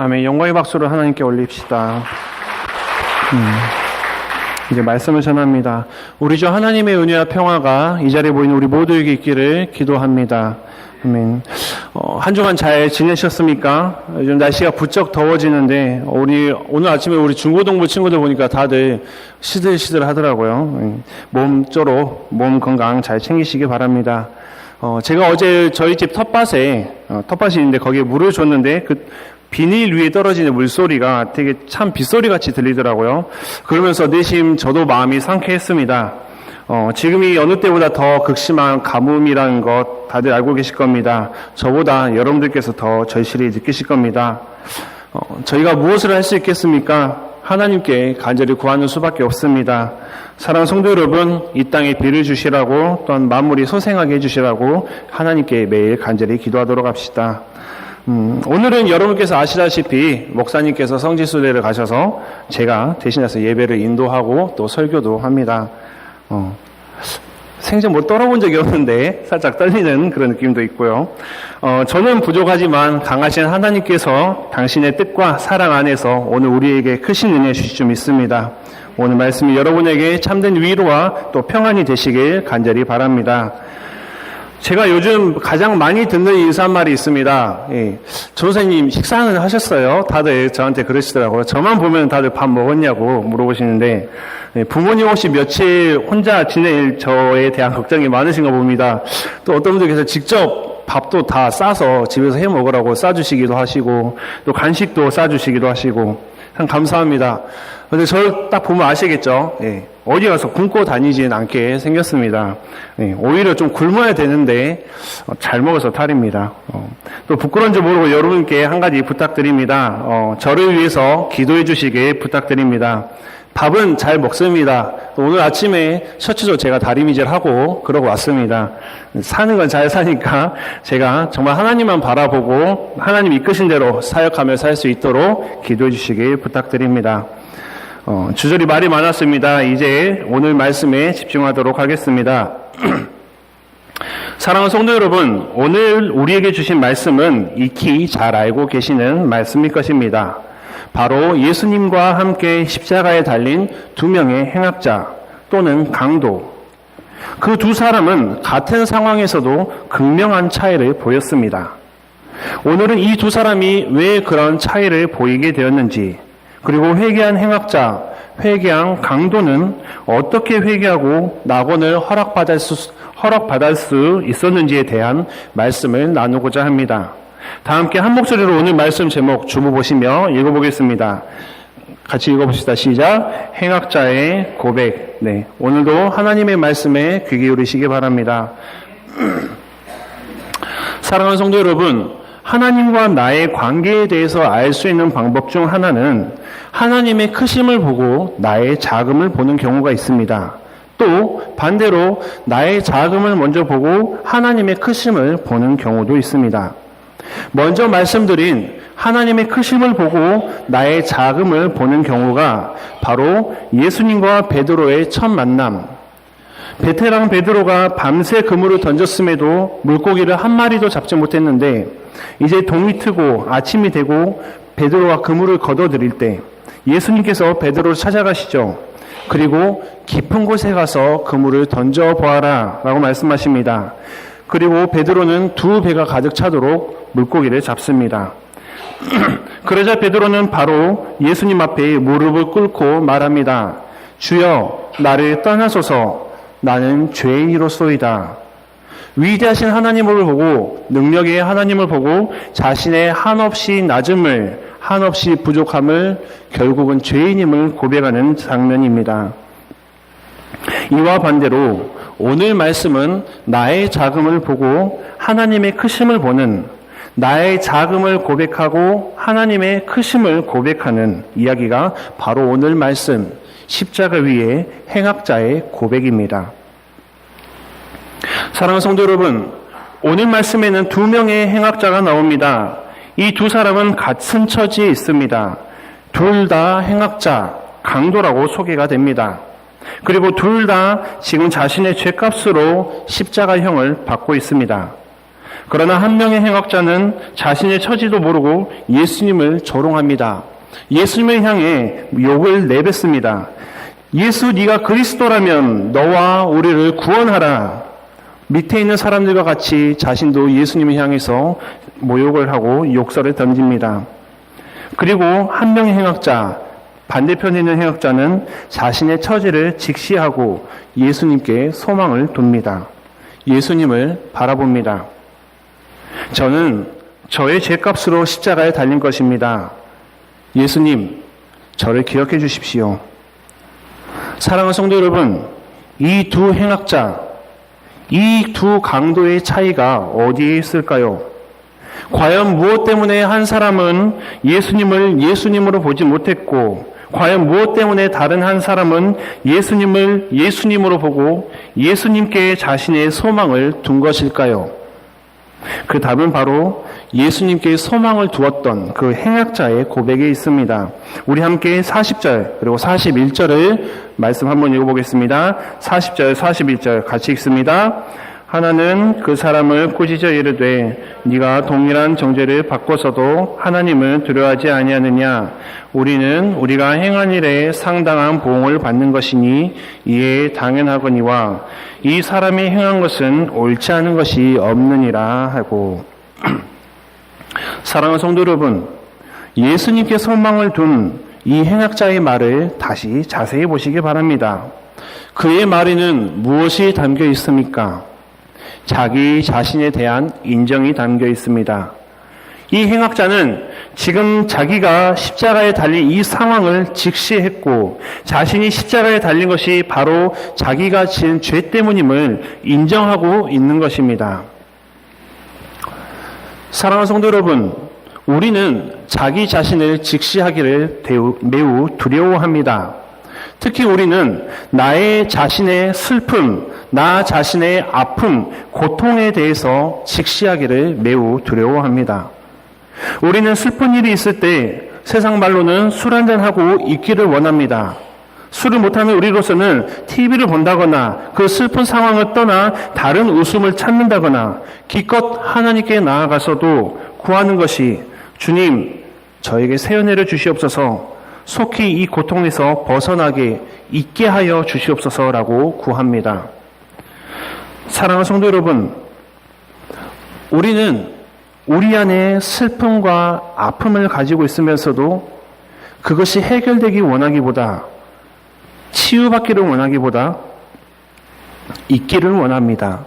아멘. 영광의 박수를 하나님께 올립시다. 이제 말씀을 전합니다. 우리 주 하나님의 은혜와 평화가 이 자리에 모인 우리 모두에게 있기를 기도합니다. 아멘. 한 주간 잘 지내셨습니까? 요즘 날씨가 부쩍 더워지는데 오늘 아침에 우리 중고등부 친구들 보니까 다들 시들시들 하더라고요. 몸쪼록 몸 건강 잘 챙기시기 바랍니다. 제가 어제 저희 집 텃밭이 있는데 거기에 물을 줬는데 그 비닐 위에 떨어지는 물소리가 되게 참 빗소리 같이 들리더라고요. 그러면서 내심 저도 마음이 상쾌했습니다. 지금이 여느 때보다 더 극심한 가뭄이라는 것 다들 알고 계실 겁니다. 저보다 여러분들께서 더 절실히 느끼실 겁니다. 저희가 무엇을 할 수 있겠습니까? 하나님께 간절히 구하는 수밖에 없습니다. 사랑하는 성도 여러분, 이 땅에 비를 주시라고 또한 만물이 소생하게 해주시라고 하나님께 매일 간절히 기도하도록 합시다. 오늘은 여러분께서 아시다시피 목사님께서 성지순례를 가셔서 제가 대신해서 예배를 인도하고 또 설교도 합니다. 생전 못 떨어본 적이 없는데 살짝 떨리는 그런 느낌도 있고요. 저는 부족하지만 강하신 하나님께서 당신의 뜻과 사랑 안에서 오늘 우리에게 크신 은혜 주실 줄 믿습니다. 오늘 말씀이 여러분에게 참된 위로와 또 평안이 되시길 간절히 바랍니다. 제가 요즘 가장 많이 듣는 인사말이 있습니다. 전도사님 식사는 하셨어요? 다들 저한테 그러시더라고요. 저만 보면 다들 밥 먹었냐고 물어보시는데 부모님 혹시 며칠 혼자 지낼 저에 대한 걱정이 많으신가 봅니다. 또 어떤 분들께서 직접 밥도 다 싸서 집에서 해 먹으라고 싸주시기도 하시고 또 간식도 싸주시기도 하시고 참 감사합니다. 근데 저를 딱 보면 아시겠죠? 어디 가서 굶고 다니지는 않게 생겼습니다. 오히려 좀 굶어야 되는데 잘 먹어서 탈입니다. 또 부끄러운 줄 모르고 여러분께 한 가지 부탁드립니다. 저를 위해서 기도해 주시길 부탁드립니다. 밥은 잘 먹습니다. 오늘 아침에 셔츠도 제가 다리미질하고 그러고 왔습니다. 사는 건 잘 사니까 제가 정말 하나님만 바라보고 하나님 이끄신 대로 사역하며 살 수 있도록 기도해 주시길 부탁드립니다. 주저리 말이 많았습니다. 이제 오늘 말씀에 집중하도록 하겠습니다. 사랑하는 성도 여러분, 오늘 우리에게 주신 말씀은 익히 잘 알고 계시는 말씀일 것입니다. 바로 예수님과 함께 십자가에 달린 두 명의 행악자 또는 강도. 그 두 사람은 같은 상황에서도 극명한 차이를 보였습니다. 오늘은 이 두 사람이 왜 그런 차이를 보이게 되었는지, 그리고 회개한 행악자, 회개한 강도는 어떻게 회개하고 낙원을 허락받을 수 있었는지에 대한 말씀을 나누고자 합니다. 다 함께 한 목소리로 오늘 말씀 제목 주보 보시며 읽어보겠습니다. 같이 읽어봅시다. 시작. 행악자의 고백. 오늘도 하나님의 말씀에 귀 기울이시기 바랍니다. 사랑하는 성도 여러분, 하나님과 나의 관계에 대해서 알 수 있는 방법 중 하나는 하나님의 크심을 보고 나의 작음을 보는 경우가 있습니다. 또 반대로 나의 작음을 먼저 보고 하나님의 크심을 보는 경우도 있습니다. 먼저 말씀드린 하나님의 크심을 보고 나의 작음을 보는 경우가 바로 예수님과 베드로의 첫 만남. 베테랑 베드로가 밤새 그물을 던졌음에도 물고기를 한 마리도 잡지 못했는데 이제 동이 트고 아침이 되고 베드로가 그물을 걷어들일 때 예수님께서 베드로를 찾아가시죠. 그리고 깊은 곳에 가서 그물을 던져보아라 라고 말씀하십니다. 그리고 베드로는 두 배가 가득 차도록 물고기를 잡습니다. 그러자 베드로는 바로 예수님 앞에 무릎을 꿇고 말합니다. 주여, 나를 떠나소서. 나는 죄인이로소이다. 위대하신 하나님을 보고 능력의 하나님을 보고 자신의 한없이 낮음을, 한없이 부족함을, 결국은 죄인임을 고백하는 장면입니다. 이와 반대로 오늘 말씀은 나의 작음을 보고 하나님의 크심을 보는, 나의 작음을 고백하고 하나님의 크심을 고백하는 이야기가 바로 오늘 말씀 십자가 위의 행악자의 고백입니다. 사랑하는 성도 여러분, 오늘 말씀에는 두 명의 행악자가 나옵니다. 이 두 사람은 같은 처지에 있습니다. 둘 다 행악자, 강도라고 소개가 됩니다. 그리고 둘 다 지금 자신의 죄값으로 십자가형을 받고 있습니다. 그러나 한 명의 행악자는 자신의 처지도 모르고 예수님을 조롱합니다. 예수님을 향해 욕을 내뱉습니다. 예수, 네가 그리스도라면 너와 우리를 구원하라. 밑에 있는 사람들과 같이 자신도 예수님을 향해서 모욕을 하고 욕설을 던집니다. 그리고 한 명의 행악자, 반대편에 있는 행악자는 자신의 처지를 직시하고 예수님께 소망을 둡니다. 예수님을 바라봅니다. 저는 저의 죄값으로 십자가에 달린 것입니다. 예수님, 저를 기억해 주십시오. 사랑하는 성도 여러분, 이 두 행악자, 이 두 강도의 차이가 어디에 있을까요? 과연 무엇 때문에 한 사람은 예수님을 예수님으로 보지 못했고, 과연 무엇 때문에 다른 한 사람은 예수님을 예수님으로 보고 예수님께 자신의 소망을 둔 것일까요? 그 답은 바로 예수님께 소망을 두었던 그 행악자의 고백에 있습니다. 우리 함께 40절 그리고 41절을 말씀 한번 읽어보겠습니다. 40절, 41절 같이 읽습니다. 하나는 그 사람을 꾸짖어 이르되 네가 동일한 정죄를 받고서도 하나님을 두려워하지 아니하느냐. 우리는 우리가 행한 일에 상당한 보응을 받는 것이니 이에 당연하거니와 이 사람이 행한 것은 옳지 않은 것이 없느니라 하고. 사랑하는 성도 여러분, 예수님께 소망을 둔 이 행악자의 말을 다시 자세히 보시기 바랍니다. 그의 말에는 무엇이 담겨 있습니까? 자기 자신에 대한 인정이 담겨 있습니다. 이 행악자는 지금 자기가 십자가에 달린 이 상황을 직시했고 자신이 십자가에 달린 것이 바로 자기가 지은 죄 때문임을 인정하고 있는 것입니다. 사랑하는 성도 여러분, 우리는 자기 자신을 직시하기를 매우 두려워합니다. 특히 우리는 나의 자신의 슬픔, 나 자신의 아픔, 고통에 대해서 직시하기를 매우 두려워합니다. 우리는 슬픈 일이 있을 때 세상 말로는 술 한잔하고 있기를 원합니다. 술을 못하는 우리로서는 TV를 본다거나 그 슬픈 상황을 떠나 다른 웃음을 찾는다거나 기껏 하나님께 나아가서도 구하는 것이 주님, 저에게 새 은혜를 주시옵소서, 속히 이 고통에서 벗어나게 있게 하여 주시옵소서라고 구합니다. 사랑하는 성도 여러분, 우리는 우리 안에 슬픔과 아픔을 가지고 있으면서도 그것이 해결되기 원하기보다, 치유받기를 원하기보다 있기를 원합니다.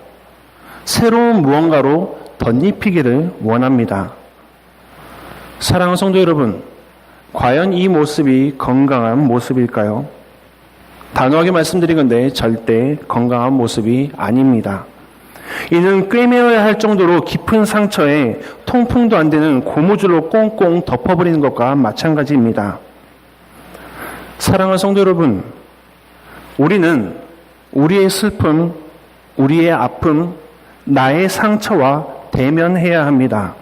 새로운 무언가로 덧입히기를 원합니다. 사랑하는 성도 여러분, 과연 이 모습이 건강한 모습일까요? 단호하게 말씀드린 건데 절대 건강한 모습이 아닙니다. 이는 꿰매어야 할 정도로 깊은 상처에 통풍도 안 되는 고무줄로 꽁꽁 덮어버리는 것과 마찬가지입니다. 사랑하는 성도 여러분, 우리는 우리의 슬픔, 우리의 아픔, 나의 상처와 대면해야 합니다.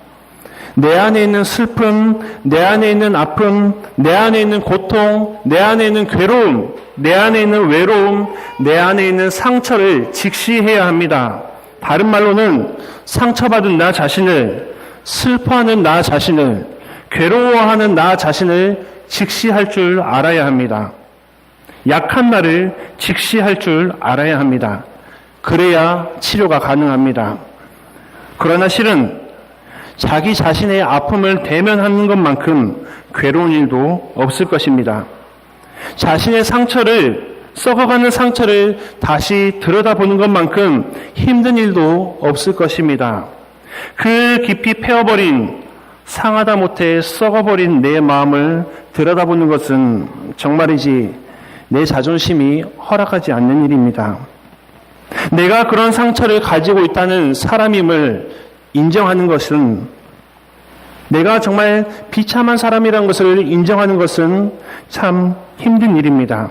내 안에 있는 슬픔, 내 안에 있는 아픔, 내 안에 있는 고통, 내 안에 있는 괴로움, 내 안에 있는 외로움, 내 안에 있는 상처를 직시해야 합니다. 다른 말로는 상처받은 나 자신을, 슬퍼하는 나 자신을, 괴로워하는 나 자신을 직시할 줄 알아야 합니다. 약한 나를 직시할 줄 알아야 합니다. 그래야 치료가 가능합니다. 그러나 실은 자기 자신의 아픔을 대면하는 것만큼 괴로운 일도 없을 것입니다. 자신의 상처를, 썩어가는 상처를 다시 들여다보는 것만큼 힘든 일도 없을 것입니다. 그 깊이 패어버린, 상하다 못해 썩어버린 내 마음을 들여다보는 것은 정말이지 내 자존심이 허락하지 않는 일입니다. 내가 그런 상처를 가지고 있다는 사람임을 인정하는 것은, 내가 정말 비참한 사람이라는 것을 인정하는 것은 참 힘든 일입니다.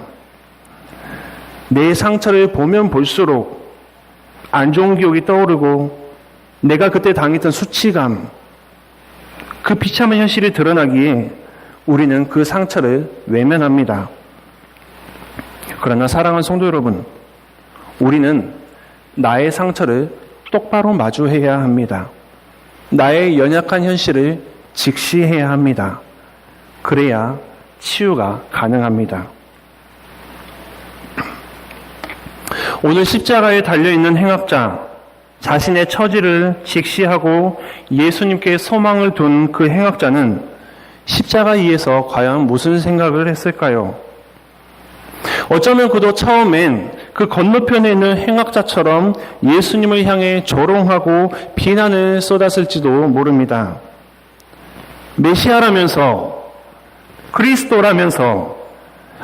내 상처를 보면 볼수록 안 좋은 기억이 떠오르고 내가 그때 당했던 수치감, 그 비참한 현실이 드러나기에 우리는 그 상처를 외면합니다. 그러나 사랑하는 성도 여러분, 우리는 나의 상처를 똑바로 마주해야 합니다. 나의 연약한 현실을 직시해야 합니다. 그래야 치유가 가능합니다. 오늘 십자가에 달려있는 행악자, 자신의 처지를 직시하고 예수님께 소망을 둔 그 행악자는 십자가 위에서 과연 무슨 생각을 했을까요? 어쩌면 그도 처음엔 그 건너편에 있는 행악자처럼 예수님을 향해 조롱하고 비난을 쏟았을지도 모릅니다. 메시아라면서, 그리스도라면서,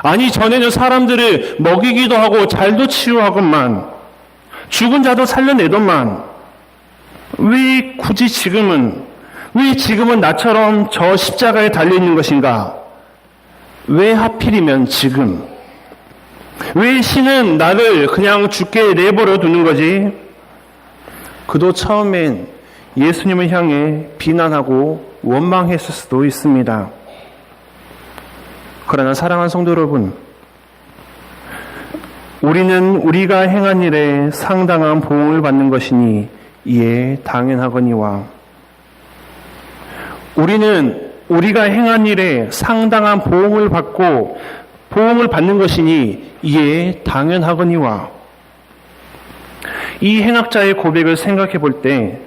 아니 전에는 사람들을 먹이기도 하고 잘도 치유하건만, 죽은 자도 살려내더만, 왜 굳이 지금은 나처럼 저 십자가에 달려있는 것인가? 왜 하필이면 지금? 왜 신은 나를 그냥 죽게 내버려 두는 거지? 그도 처음엔 예수님을 향해 비난하고 원망했을 수도 있습니다. 그러나 사랑하는 성도 여러분, 우리는 우리가 행한 일에 상당한 보응을 받는 것이니 이에 당연하거니와, 우리는 우리가 행한 일에 상당한 보응을 받는 것이니 이에 당연하거니와, 이 행악자의 고백을 생각해 볼 때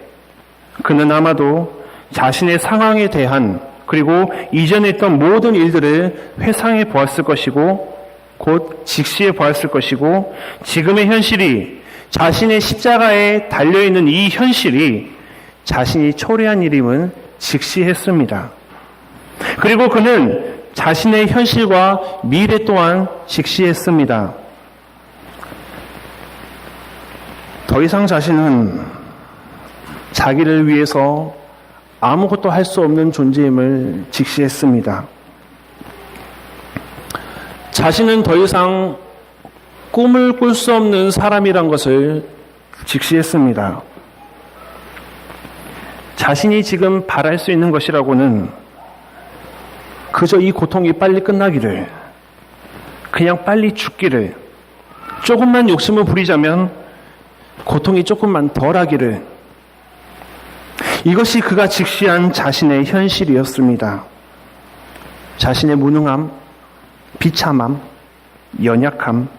그는 아마도 자신의 상황에 대한, 그리고 이전에 했던 모든 일들을 회상해 보았을 것이고 곧 직시해 보았을 것이고, 지금의 현실이, 자신의 십자가에 달려있는 이 현실이 자신이 초래한 일임을 직시했습니다. 그리고 그는 자신의 현실과 미래 또한 직시했습니다. 더 이상 자신은 자기를 위해서 아무것도 할 수 없는 존재임을 직시했습니다. 자신은 더 이상 꿈을 꿀 수 없는 사람이란 것을 직시했습니다. 자신이 지금 바랄 수 있는 것이라고는 그저 이 고통이 빨리 끝나기를, 그냥 빨리 죽기를, 조금만 욕심을 부리자면 고통이 조금만 덜하기를, 이것이 그가 직시한 자신의 현실이었습니다. 자신의 무능함, 비참함, 연약함,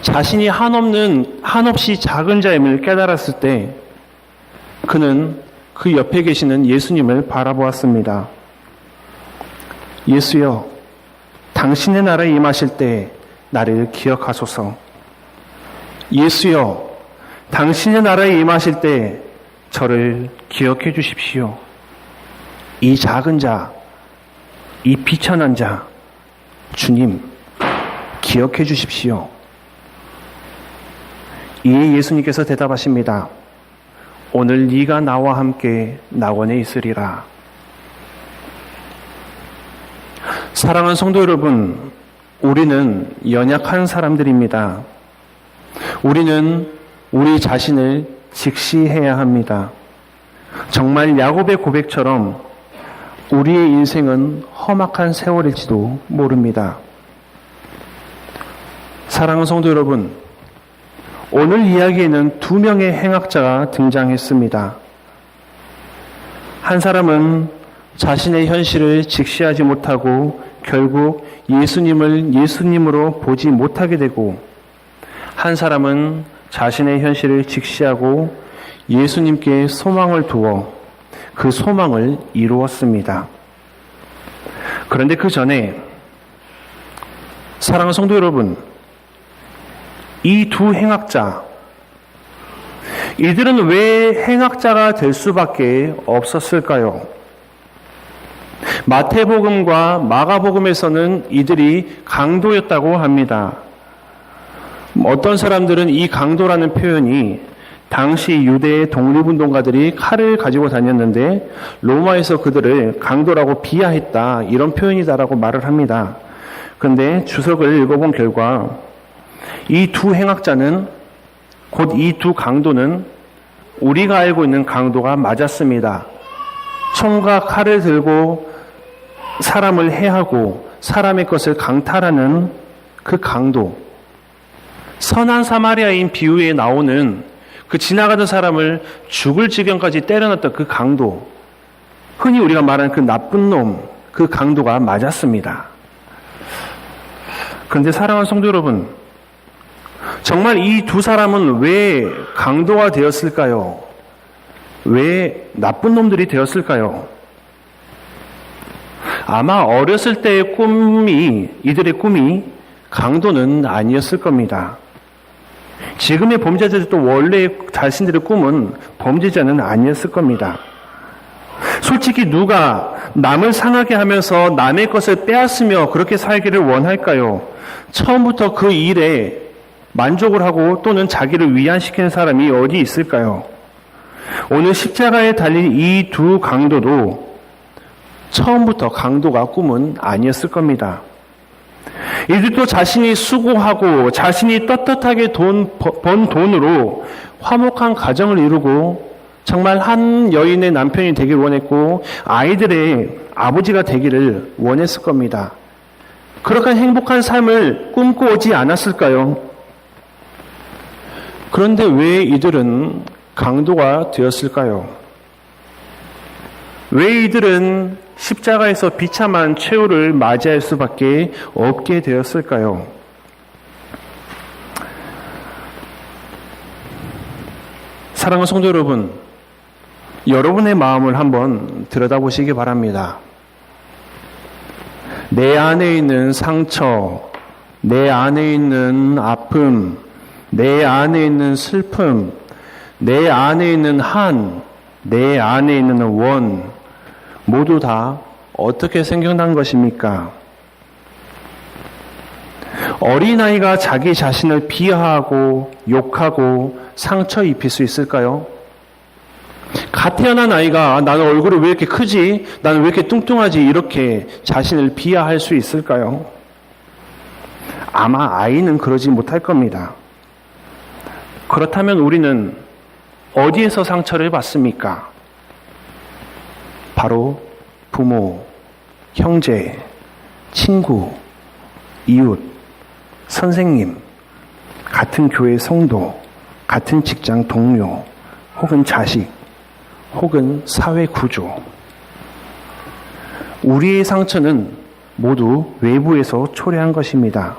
자신이 한없이 작은 자임을 깨달았을 때 그는 그 옆에 계시는 예수님을 바라보았습니다. 예수여, 당신의 나라에 임하실 때 나를 기억하소서. 예수여, 당신의 나라에 임하실 때 저를 기억해 주십시오. 이 작은 자, 이 비천한 자, 주님, 기억해 주십시오. 이에 예수님께서 대답하십니다. 오늘 네가 나와 함께 낙원에 있으리라. 사랑하는 성도 여러분, 우리는 연약한 사람들입니다. 우리는 우리 자신을 직시해야 합니다. 정말 야곱의 고백처럼 우리의 인생은 험악한 세월일지도 모릅니다. 사랑하는 성도 여러분, 오늘 이야기에는 두 명의 행악자가 등장했습니다. 한 사람은 자신의 현실을 직시하지 못하고 결국 예수님을 예수님으로 보지 못하게 되고, 한 사람은 자신의 현실을 직시하고 예수님께 소망을 두어 그 소망을 이루었습니다. 그런데 그 전에 사랑하는 성도 여러분, 이 두 행악자, 이들은 왜 행악자가 될 수밖에 없었을까요? 마태복음과 마가복음에서는 이들이 강도였다고 합니다. 어떤 사람들은 이 강도라는 표현이 당시 유대의 독립운동가들이 칼을 가지고 다녔는데 로마에서 그들을 강도라고 비하했다, 이런 표현이다라고 말을 합니다. 그런데 주석을 읽어본 결과 이 두 행악자는, 곧 이 두 강도는 우리가 알고 있는 강도가 맞았습니다. 총과 칼을 들고 사람을 해하고 사람의 것을 강탈하는 그 강도, 선한 사마리아인 비유에 나오는 그 지나가던 사람을 죽을 지경까지 때려놨던 그 강도, 흔히 우리가 말하는 그 나쁜 놈, 그 강도가 맞았습니다. 그런데 사랑하는 성도 여러분, 정말 이 두 사람은 왜 강도가 되었을까요? 왜 나쁜 놈들이 되었을까요? 아마 어렸을 때의 이들의 꿈이 강도는 아니었을 겁니다. 지금의 범죄자들도 원래 자신들의 꿈은 범죄자는 아니었을 겁니다. 솔직히 누가 남을 상하게 하면서 남의 것을 빼앗으며 그렇게 살기를 원할까요? 처음부터 그 일에 만족을 하고 또는 자기를 위안시키는 사람이 어디 있을까요? 오늘 십자가에 달린 이 두 강도도 처음부터 강도가 꿈은 아니었을 겁니다. 이들도 자신이 수고하고 자신이 떳떳하게 번 돈으로 화목한 가정을 이루고 정말 한 여인의 남편이 되길 원했고 아이들의 아버지가 되기를 원했을 겁니다. 그렇게 행복한 삶을 꿈꿔오지 않았을까요? 그런데 왜 이들은 강도가 되었을까요? 왜 이들은 십자가에서 비참한 최후를 맞이할 수밖에 없게 되었을까요? 사랑하는 성도 여러분, 여러분의 마음을 한번 들여다보시기 바랍니다. 내 안에 있는 상처, 내 안에 있는 아픔, 내 안에 있는 슬픔, 내 안에 있는 한, 내 안에 있는 원, 모두 다 어떻게 생겨난 것입니까? 어린아이가 자기 자신을 비하하고 욕하고 상처 입힐 수 있을까요? 갓 태어난 아이가 나는 얼굴이 왜 이렇게 크지? 나는 왜 이렇게 뚱뚱하지? 이렇게 자신을 비하할 수 있을까요? 아마 아이는 그러지 못할 겁니다. 그렇다면 우리는 어디에서 상처를 받습니까? 바로 부모, 형제, 친구, 이웃, 선생님, 같은 교회 성도, 같은 직장 동료, 혹은 자식, 혹은 사회 구조. 우리의 상처는 모두 외부에서 초래한 것입니다.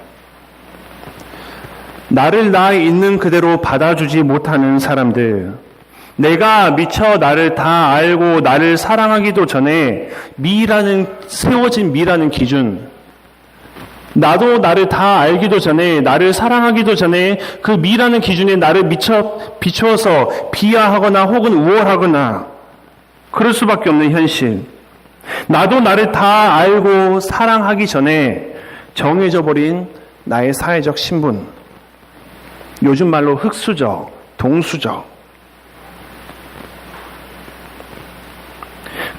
나를 나 있는 그대로 받아주지 못하는 사람들, 내가 미처 나를 다 알고 나를 사랑하기도 전에 세워진 미라는 기준, 나도 나를 다 알기도 전에, 나를 사랑하기도 전에 그 미라는 기준에 나를 미처 비추어서 비하하거나 혹은 우월하거나 그럴 수밖에 없는 현실. 나도 나를 다 알고 사랑하기 전에 정해져 버린 나의 사회적 신분. 요즘 말로 흙수저, 동수저.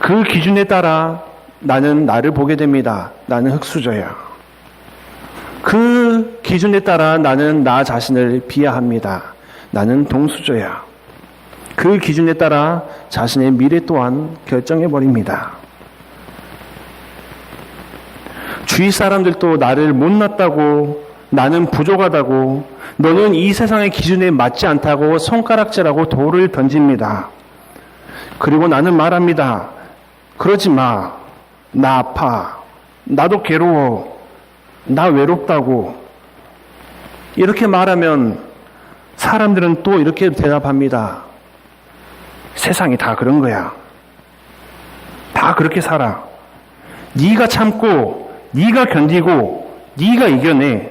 그 기준에 따라 나는 나를 보게 됩니다. 나는 흙수저야. 그 기준에 따라 나는 나 자신을 비하합니다. 나는 동수저야. 그 기준에 따라 자신의 미래 또한 결정해버립니다. 주위 사람들도 나를 못났다고, 나는 부족하다고, 너는 이 세상의 기준에 맞지 않다고 손가락질하고 돌을 던집니다. 그리고 나는 말합니다. 그러지 마. 나 아파. 나도 괴로워. 나 외롭다고. 이렇게 말하면 사람들은 또 이렇게 대답합니다. 세상이 다 그런 거야. 다 그렇게 살아. 네가 참고, 네가 견디고, 네가 이겨내.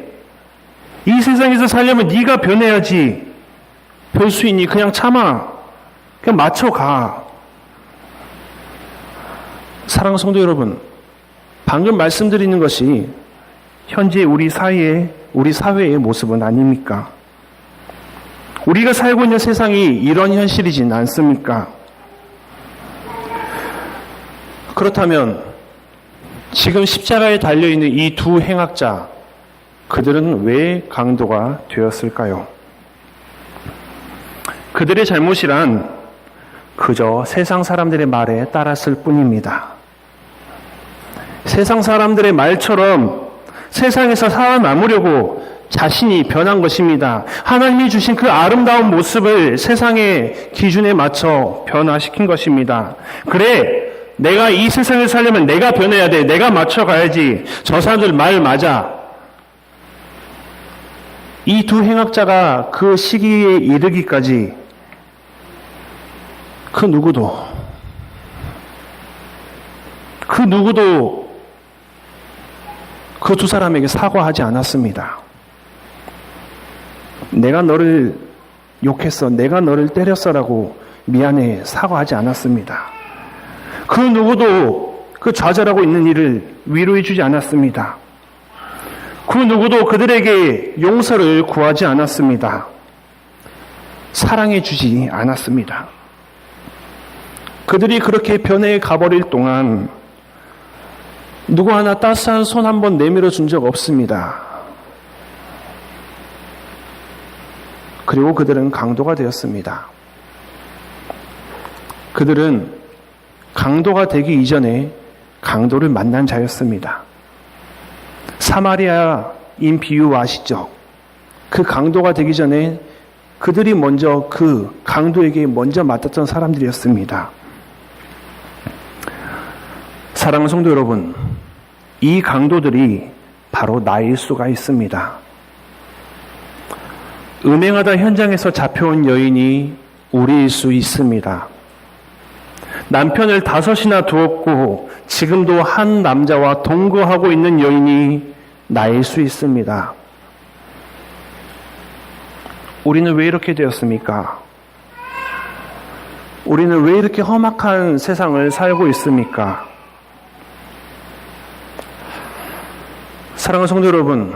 이 세상에서 살려면 네가 변해야지. 별 수 있니? 그냥 참아. 그냥 맞춰가. 사랑하는 성도 여러분, 방금 말씀드리는 것이 현재 우리 사회의 모습은 아닙니까? 우리가 살고 있는 세상이 이런 현실이진 않습니까? 그렇다면 지금 십자가에 달려있는 이 두 행악자, 그들은 왜 강도가 되었을까요? 그들의 잘못이란 그저 세상 사람들의 말에 따랐을 뿐입니다. 세상 사람들의 말처럼 세상에서 살아남으려고 자신이 변한 것입니다. 하나님이 주신 그 아름다운 모습을 세상의 기준에 맞춰 변화시킨 것입니다. 그래, 내가 이 세상을 살려면 내가 변해야 돼. 내가 맞춰가야지. 저 사람들 말 맞아. 이 두 행악자가 그 시기에 이르기까지 그 누구도 그 두 사람에게 사과하지 않았습니다. 내가 너를 욕했어, 내가 너를 때렸어라고 미안해 사과하지 않았습니다. 그 누구도 그 좌절하고 있는 이를 위로해 주지 않았습니다. 그 누구도 그들에게 용서를 구하지 않았습니다. 사랑해 주지 않았습니다. 그들이 그렇게 변해 가버릴 동안 누구 하나 따스한 손 한 번 내밀어 준 적 없습니다. 그리고 그들은 강도가 되었습니다. 그들은 강도가 되기 이전에 강도를 만난 자였습니다. 사마리아인 비유 아시죠? 그 강도가 되기 전에 그들이 먼저 그 강도에게 먼저 맞았던 사람들이었습니다. 사랑하는 성도 여러분, 이 강도들이 바로 나일 수가 있습니다. 음행하다 현장에서 잡혀온 여인이 우리일 수 있습니다. 남편을 5이나 두었고 지금도 한 남자와 동거하고 있는 여인이 나일 수 있습니다. 우리는 왜 이렇게 되었습니까? 우리는 왜 이렇게 험악한 세상을 살고 있습니까? 사랑하는 성도 여러분,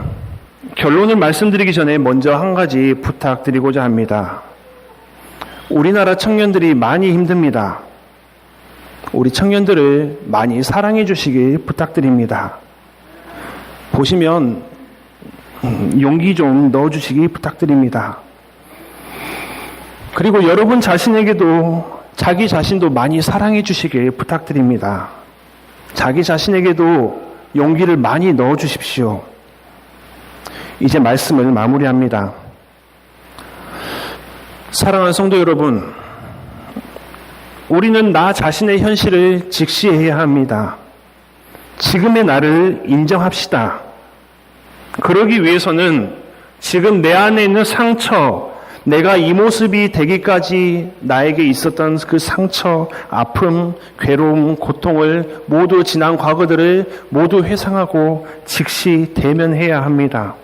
결론을 말씀드리기 전에 먼저 한 가지 부탁드리고자 합니다. 우리나라 청년들이 많이 힘듭니다. 우리 청년들을 많이 사랑해 주시길 부탁드립니다. 보시면 용기 좀 넣어주시기 부탁드립니다. 그리고 여러분 자신에게도 자기 자신도 많이 사랑해 주시길 부탁드립니다. 자기 자신에게도 용기를 많이 넣어주십시오. 이제 말씀을 마무리합니다. 사랑하는 성도 여러분, 우리는 나 자신의 현실을 직시해야 합니다. 지금의 나를 인정합시다. 그러기 위해서는 지금 내 안에 있는 상처, 내가 이 모습이 되기까지 나에게 있었던 그 상처, 아픔, 괴로움, 고통을 모두 지난 과거들을 모두 회상하고 즉시 대면해야 합니다.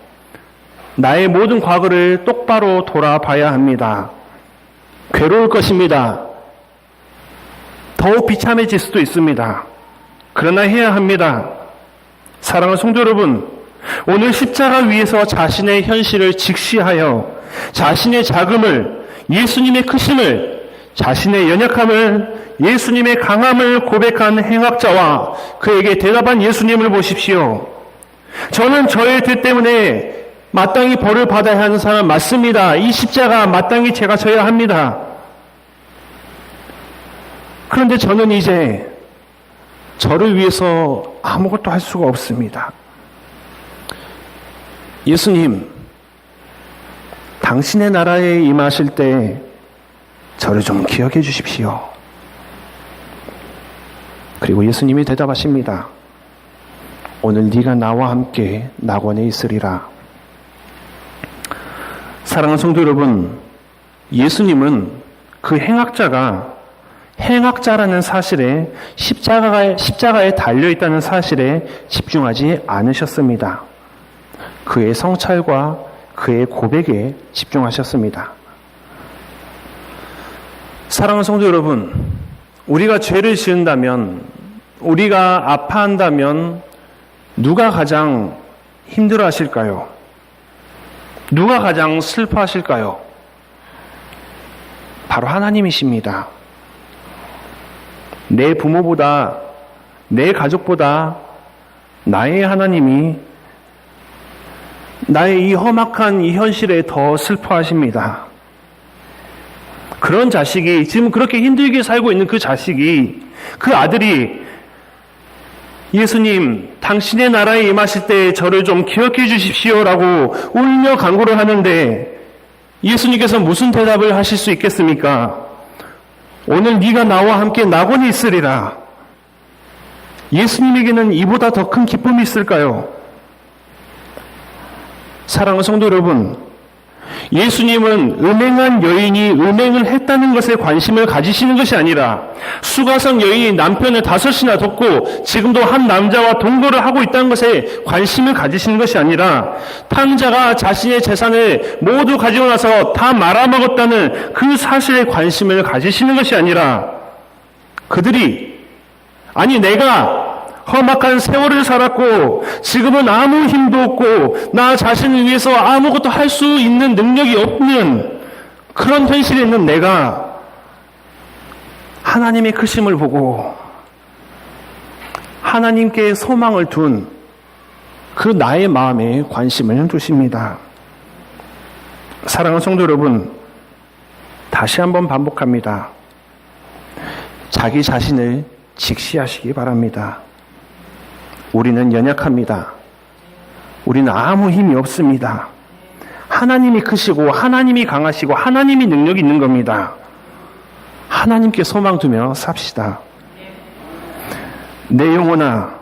나의 모든 과거를 똑바로 돌아봐야 합니다. 괴로울 것입니다. 더욱 비참해질 수도 있습니다. 그러나 해야 합니다. 사랑하는 성도 여러분, 오늘 십자가 위에서 자신의 현실을 직시하여 자신의 자금을, 예수님의 크심을, 자신의 연약함을, 예수님의 강함을 고백한 행악자와 그에게 대답한 예수님을 보십시오. 저는 저의 죄 때문에 마땅히 벌을 받아야 하는 사람 맞습니다. 이 십자가 마땅히 제가 져야 합니다. 그런데 저는 이제 저를 위해서 아무것도 할 수가 없습니다. 예수님, 당신의 나라에 임하실 때 저를 좀 기억해 주십시오. 그리고 예수님이 대답하십니다. 오늘 네가 나와 함께 낙원에 있으리라. 사랑하는 성도 여러분, 예수님은 그 행악자라는 사실에 십자가에 달려있다는 사실에 집중하지 않으셨습니다. 그의 성찰과 그의 고백에 집중하셨습니다. 사랑하는 성도 여러분, 우리가 죄를 지은다면, 우리가 아파한다면 누가 가장 힘들어 하실까요? 누가 가장 슬퍼하실까요? 바로 하나님이십니다. 내 부모보다, 내 가족보다 나의 하나님이 나의 이 험악한 이 현실에 더 슬퍼하십니다. 그런 자식이, 지금 그렇게 힘들게 살고 있는 그 자식이, 그 아들이 예수님, 당신의 나라에 임하실 때 저를 좀 기억해 주십시오라고 울며 간구를 하는데 예수님께서 무슨 대답을 하실 수 있겠습니까? 오늘 네가 나와 함께 낙원에 있으리라. 예수님에게는 이보다 더 큰 기쁨이 있을까요? 사랑하는 성도 여러분, 예수님은 음행한 여인이 음행을 했다는 것에 관심을 가지시는 것이 아니라 수가성 여인이 남편을 5이나 뒀고 지금도 한 남자와 동거를 하고 있다는 것에 관심을 가지시는 것이 아니라 탕자가 자신의 재산을 모두 가지고 나서 다 말아먹었다는 그 사실에 관심을 가지시는 것이 아니라 그들이 아니 내가 험악한 세월을 살았고 지금은 아무 힘도 없고 나 자신을 위해서 아무것도 할 수 있는 능력이 없는 그런 현실에 있는 내가 하나님의 크심을 보고 하나님께 소망을 둔 그 나의 마음에 관심을 두십니다. 사랑하는 성도 여러분, 다시 한번 반복합니다. 자기 자신을 직시하시기 바랍니다. 우리는 연약합니다. 우리는 아무 힘이 없습니다. 하나님이 크시고 하나님이 강하시고 하나님이 능력이 있는 겁니다. 하나님께 소망 두며 삽시다. 내 영혼아,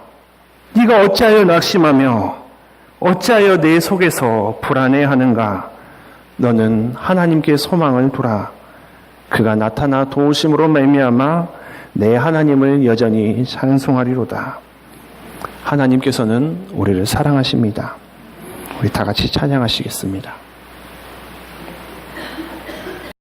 네가 어찌하여 낙심하며 어찌하여 내 속에서 불안해하는가? 너는 하나님께 소망을 두라. 그가 나타나 도우심으로 말미암아 내 하나님을 여전히 찬송하리로다. 하나님께서는 우리를 사랑하십니다. 우리 다 같이 찬양하시겠습니다.